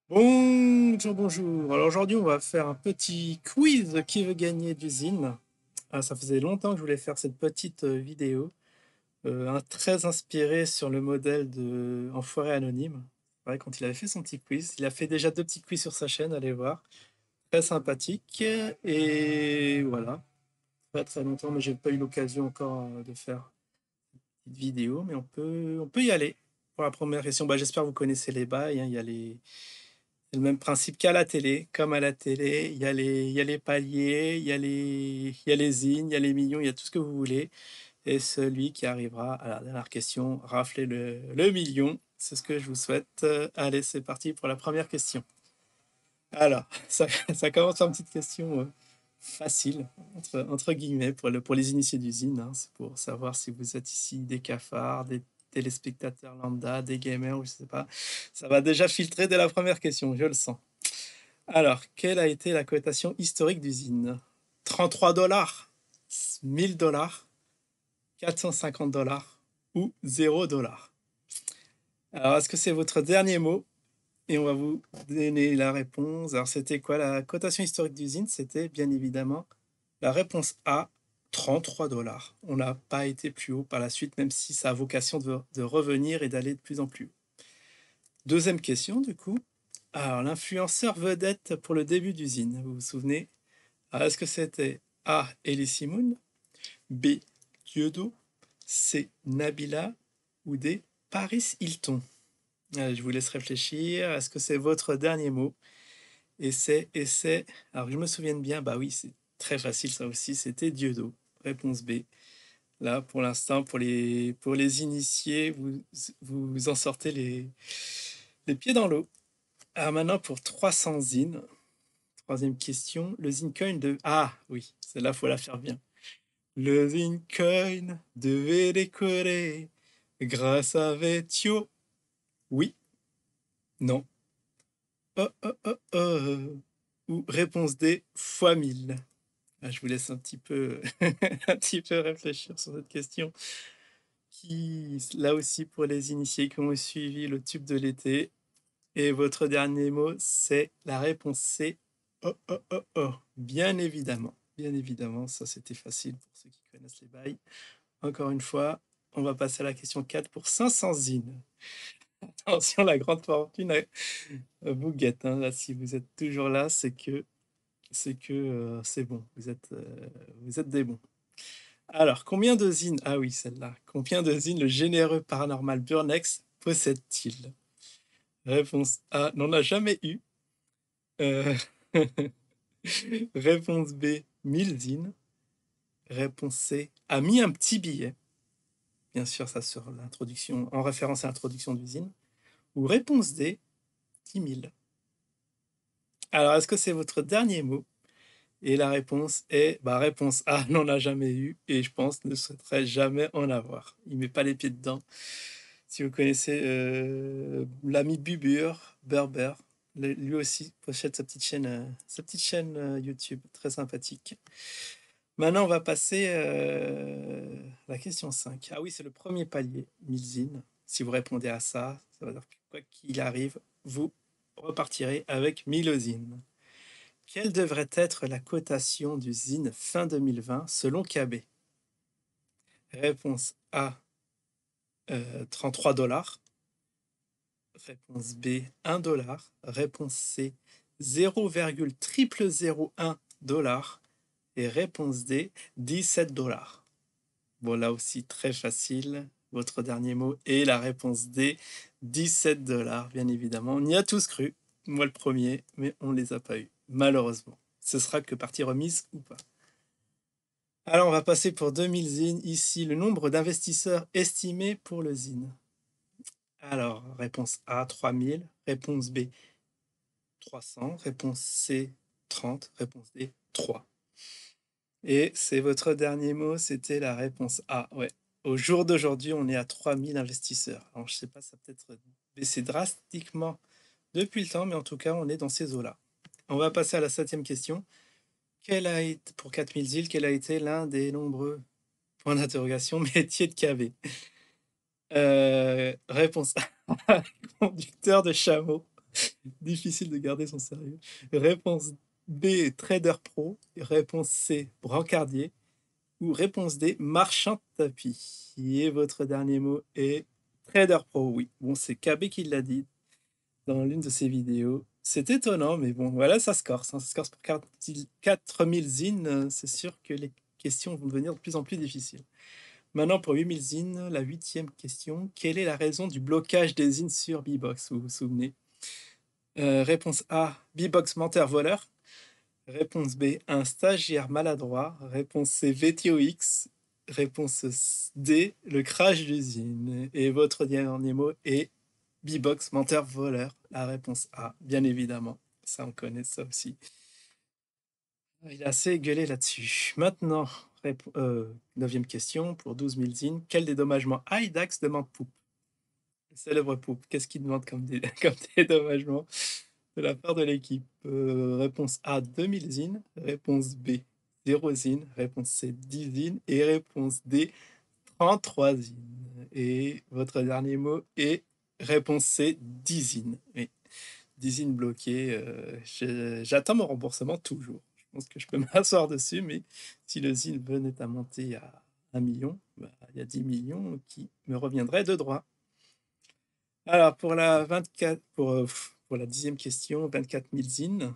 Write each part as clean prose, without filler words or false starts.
Bonjour, bonjour. Alors aujourd'hui, on va faire un petit quiz qui veut gagner d'usine. Ah, ça faisait longtemps que je voulais faire cette petite vidéo, très inspirée sur le modèle de Enfoiré Anonyme. C'est vrai, quand il avait fait son petit quiz, il a fait déjà 2 petits quiz sur sa chaîne, allez voir. Très sympathique. Et voilà, pas très longtemps, mais j'ai pas eu l'occasion encore de faire une petite vidéo, mais on peut y aller. Pour la première question, bah, j'espère que vous connaissez les bails, hein. Il y a les C'est le même principe qu'à la télé. Comme à la télé, il y a les paliers, il y a les zines, il y a les millions, il y a tout ce que vous voulez. Et celui qui arrivera à la dernière question, rafler le million. C'est ce que je vous souhaite. Allez, c'est parti pour la première question. Alors, ça commence par une petite question facile, entre guillemets, pour les initiés d'usine, hein. C'est pour savoir si vous êtes ici des cafards, des téléspectateurs lambda, des gamers, ou je sais pas. Ça va déjà filtrer dès la première question, je le sens. Alors, quelle a été la cotation historique d'usine? 33 $, 1000 $, 450 $ ou 0 $? Alors, est-ce que c'est votre dernier mot? Et on va vous donner la réponse. Alors, c'était quoi la cotation historique d'usine? C'était bien évidemment la réponse A, 33 $. On n'a pas été plus haut par la suite, même si ça a vocation de revenir et d'aller de plus en plus haut. Deuxième question, du coup. Alors, l'influenceur vedette pour le début d'usine, vous vous souvenez? Alors, est-ce que c'était A, Elie Moon, B, Dieudo, C, Nabila ou D, Paris Hilton? Allez, je vous laisse réfléchir. Est-ce que c'est votre dernier mot? Et c'est. Alors, que je me souvienne bien, bah oui, c'est très facile ça aussi, c'était Dieudo. Réponse B. Là, pour l'instant, pour les initiés, vous en sortez les pieds dans l'eau. Alors maintenant, pour 300 zines. Troisième question. Le Zincoin de... Ah oui, celle-là, faut la faire bien. Le Zincoin devait décorer grâce à Vetio. Oui, non. Oh, oh, oh, oh. Ou réponse D, fois 1000. Ah, je vous laisse un petit peu, un petit peu réfléchir sur cette question. Qui, là aussi, pour les initiés qui ont suivi le tube de l'été. Et votre dernier mot, c'est la réponse C. Oh, oh, oh, oh. Bien évidemment. Bien évidemment, ça c'était facile pour ceux qui connaissent les bails. Encore une fois, on va passer à la question 4 pour 500 zines. Attention, la grande fortune vous guette, hein. Là, si vous êtes toujours là, c'est que c'est bon. Vous êtes des bons. Alors, combien de zines? Ah oui, celle-là. Combien de zines le généreux paranormal Burnex possède-t-il? Réponse A, n'en a jamais eu. Euh, Réponse B, 1000 zines. Réponse C, a mis un petit billet. Bien sûr, ça sur l'introduction, en référence à l'introduction d'usine. Ou réponse D, 10 000. Alors, est-ce que c'est votre dernier mot? Et la réponse est, bah, réponse A, n'en a jamais eu, et je pense ne souhaiterait jamais en avoir. Il met pas les pieds dedans. Si vous connaissez l'ami Bubur, Berber, lui aussi possède sa petite chaîne YouTube, très sympathique. Maintenant, on va passer à la question 5. Ah oui, c'est le premier palier, 1000 zines. Si vous répondez à ça, ça va dire que quoi qu'il arrive, vous repartirez avec 1000 zines. Quelle devrait être la cotation du zine fin 2020 selon KB? Réponse A, 33 $. Réponse B, 1 $. Réponse C, 0,0001 $. Et réponse D, 17 $. Bon, là aussi, très facile. Votre dernier mot est la réponse D, 17 $, bien évidemment. On y a tous cru, moi le premier, mais on ne les a pas eus, malheureusement. Ce sera que partie remise ou pas. Alors, on va passer pour 2000 zines. Ici, le nombre d'investisseurs estimé pour le zine. Alors, réponse A, 3000. Réponse B, 300. Réponse C, 30. Réponse D, 3. Et c'est votre dernier mot, c'était la réponse A. Ouais. Au jour d'aujourd'hui, on est à 3000 investisseurs. Alors, je sais pas, ça a peut-être baissé drastiquement depuis le temps, mais en tout cas, on est dans ces eaux-là. On va passer à la 7e question. Pour 4000 îles, quel a été l'un des nombreux points d'interrogation métiers de KV? Réponse A, conducteur de chameau. Difficile de garder son sérieux. Réponse B, trader pro. Réponse C, brancardier. Ou réponse D, marchand de tapis. Et votre dernier mot est trader pro, oui. Bon, c'est KB qui l'a dit dans l'une de ses vidéos. C'est étonnant, mais bon, voilà, ça se corse. Ça se corse pour 4000 zines. C'est sûr que les questions vont devenir de plus en plus difficiles. Maintenant, pour 8000 zines, la 8e question. Quelle est la raison du blocage des zines sur Bbox? Vous vous souvenez? Réponse A, Bbox menteur-voleur. Réponse B, un stagiaire maladroit. Réponse C, VTOX. Réponse D, le crash d'usine. Et votre dernier mot est Bbox menteur-voleur. La réponse A, bien évidemment. Ça, on connaît ça aussi. Il a assez gueulé là-dessus. Maintenant, 9e question pour 12 000 zines. Quel dédommagement Hidax demande Poup? Le célèbre Poup. Qu'est-ce qu'il demande comme, comme dédommagement de la part de l'équipe? Réponse A, 2000 zines. Réponse B, 0 zines. Réponse C, 10 zines. Et réponse D, 33 zines. Et votre dernier mot est réponse C, 10 zines. Oui, 10 zines bloquées. J'attends mon remboursement toujours. Je pense que je peux m'asseoir dessus, mais si le zine venait à monter à 1 million, bah, il y a 10 millions qui me reviendraient de droit. Alors, pour la 24, pour la 10e question, 24 000 zines.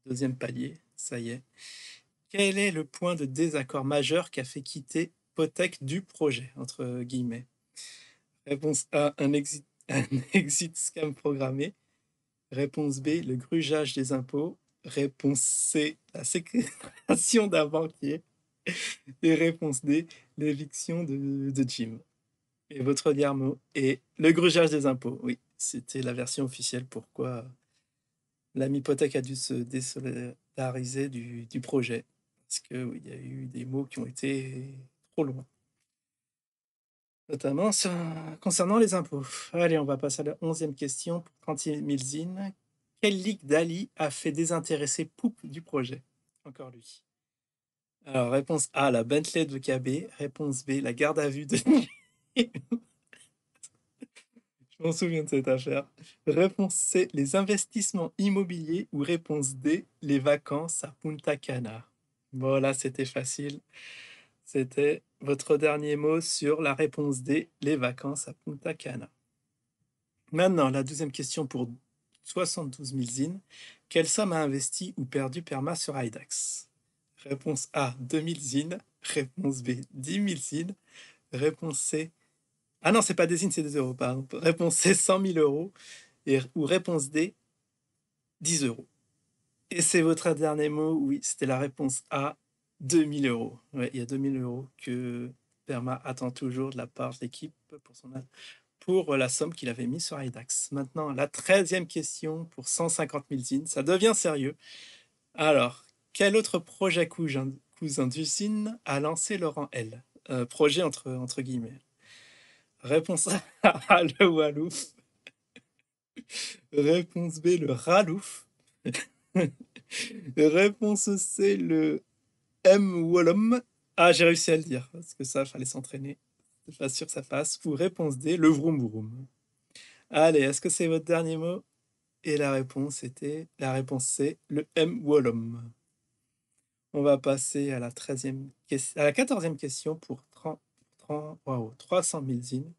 Deuxième palier, ça y est. Quel est le point de désaccord majeur qui a fait quitter Potek du projet, entre guillemets? Réponse A, un exit, un exit scam programmé. Réponse B, le grugeage des impôts. Réponse C, la séquestration d'un banquier. Et réponse D, l'éviction de Jim. Et votre dernier mot est le grugeage des impôts. Oui, c'était la version officielle. Pourquoi l'ami Potek a dû se désolidariser du projet. Parce qu'il oui, y a eu des mots qui ont été trop loin. Notamment concernant les impôts. Allez, on va passer à la 11e question pour 36 000 zines. Quel leak d'Ali a fait désintéresser Poup du projet? Encore lui. Alors, réponse A, la Bentley de KB. Réponse B, la garde à vue de... Je m'en souviens de cette affaire. Réponse C, les investissements immobiliers. Ou réponse D, les vacances à Punta Cana. Voilà, c'était facile. C'était votre dernier mot sur la réponse D, les vacances à Punta Cana. Maintenant, la 12e question pour 72 000 zines. Quelle somme a investi ou perdu Perma sur Hidax? Réponse A, 2000 zines. Réponse B, 10 000 zines. Réponse C... Ah non, c'est pas des zines, c'est des euros, pardon. Réponse C, 100 000 euros. Ou réponse D, 10 euros. Et c'est votre dernier mot? Oui, c'était la réponse A, 2000 euros. Ouais, il y a 2000 euros que Perma attend toujours de la part de l'équipe pour la somme qu'il avait mise sur Hidax. Maintenant, la 13e question pour 150 000 zines. Ça devient sérieux. Alors, quel autre projet cousin d'usine a lancé Laurent L? Projet entre guillemets. Réponse A, le Walouf. Réponse B, le Ralouf. Réponse C, le M-Wallum. Ah, j'ai réussi à le dire, parce que ça, fallait s'entraîner. Je suis pas sûr que ça passe. Ou réponse D, le Vroom Vroom. Allez, est-ce que c'est votre dernier mot? Et la réponse était, la réponse C, le M-Wallum. On va passer à la 13e question, à la 14e question pour 300 000 zines.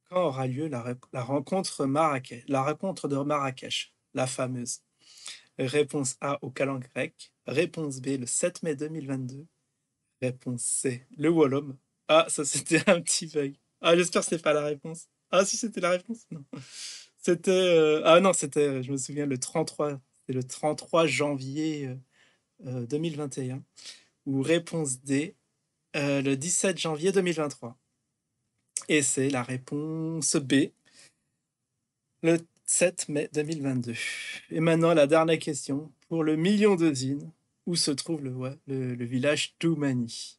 Quand aura lieu la rencontre la rencontre de Marrakech, la fameuse? Réponse A au calendrier grec. Réponse B le 7 mai 2022. Réponse C le Wallum. Ah, ça c'était un petit bug. Ah, j'espère que c'est pas la réponse. Ah, si c'était la réponse? Non. C'était. Ah non, c'était, je me souviens, le 33. C'était le 33 janvier 2021. Ou réponse D, le 17 janvier 2023. Et c'est la réponse B, le 7 mai 2022. Et maintenant, la dernière question. Pour le million de zines, où se trouve le village Toumani?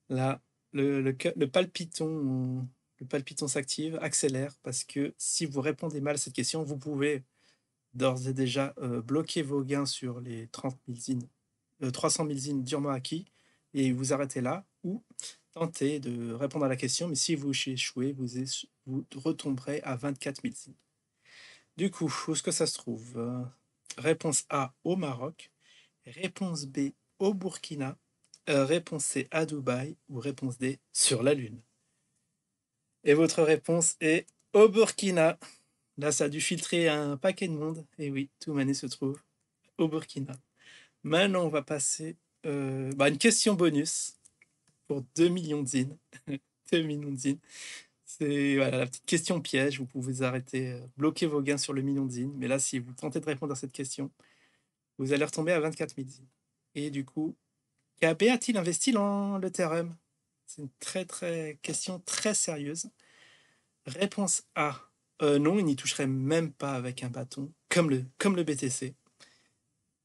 Là, le palpiton s'active, accélère, parce que si vous répondez mal à cette question, vous pouvez d'ores et déjà bloquer vos gains sur les 30 000 zines, 300 000 zines durement acquis, et vous arrêtez là, ou tenter de répondre à la question, mais si vous échouez, vous retomberez à 24 000 zines. Du coup, où est-ce que ça se trouve? Réponse A, au Maroc. Réponse B, au Burkina. Réponse C, à Dubaï. Ou réponse D, sur la Lune. Et votre réponse est au Burkina. Là, ça a dû filtrer un paquet de monde. Et oui, Toumani se trouve au Burkina. Maintenant, on va passer une question bonus pour 2 millions de zines. 2 millions de zines. C'est voilà, la petite question piège. Vous pouvez arrêter, bloquer vos gains sur le million de zines. Mais là, si vous tentez de répondre à cette question, vous allez retomber à 24 000 zines. Et du coup, KB a-t-il investi dans l'Ethereum? C'est une très question très sérieuse. Réponse A. Non, il n'y toucherait même pas avec un bâton, comme le BTC.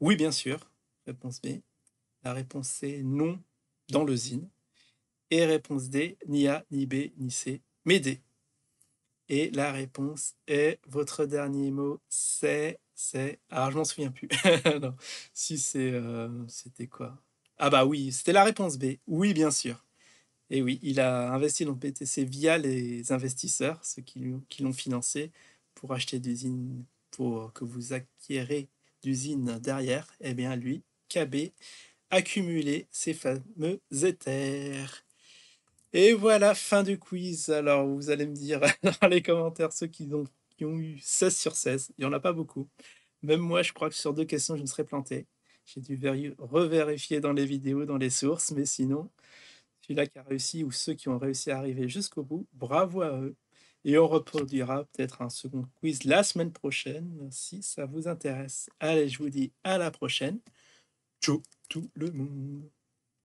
Oui, bien sûr. Réponse B. La réponse C, non, dans le ZIN. Et réponse D, ni A, ni B, ni C, mais D. Et la réponse est, votre dernier mot, alors je m'en souviens plus. Non, si c'était quoi? Ah bah oui, c'était la réponse B. Oui, bien sûr. Et oui, il a investi dans le BTC via les investisseurs, ceux qui l'ont financé, pour acheter d'usines, pour que vous acquérez d'usines derrière. Eh bien, lui, KB, accumuler ces fameux Ethers. Et voilà, fin du quiz. Alors, vous allez me dire dans les commentaires ceux qui ont eu 16 sur 16. Il n'y en a pas beaucoup. Même moi, je crois que sur 2 questions, je me serais planté. J'ai dû revérifier dans les vidéos, dans les sources, mais sinon, celui-là qui a réussi ou ceux qui ont réussi à arriver jusqu'au bout, bravo à eux. Et on reproduira peut-être un second quiz la semaine prochaine, si ça vous intéresse. Allez, je vous dis à la prochaine. Ciao tout le monde.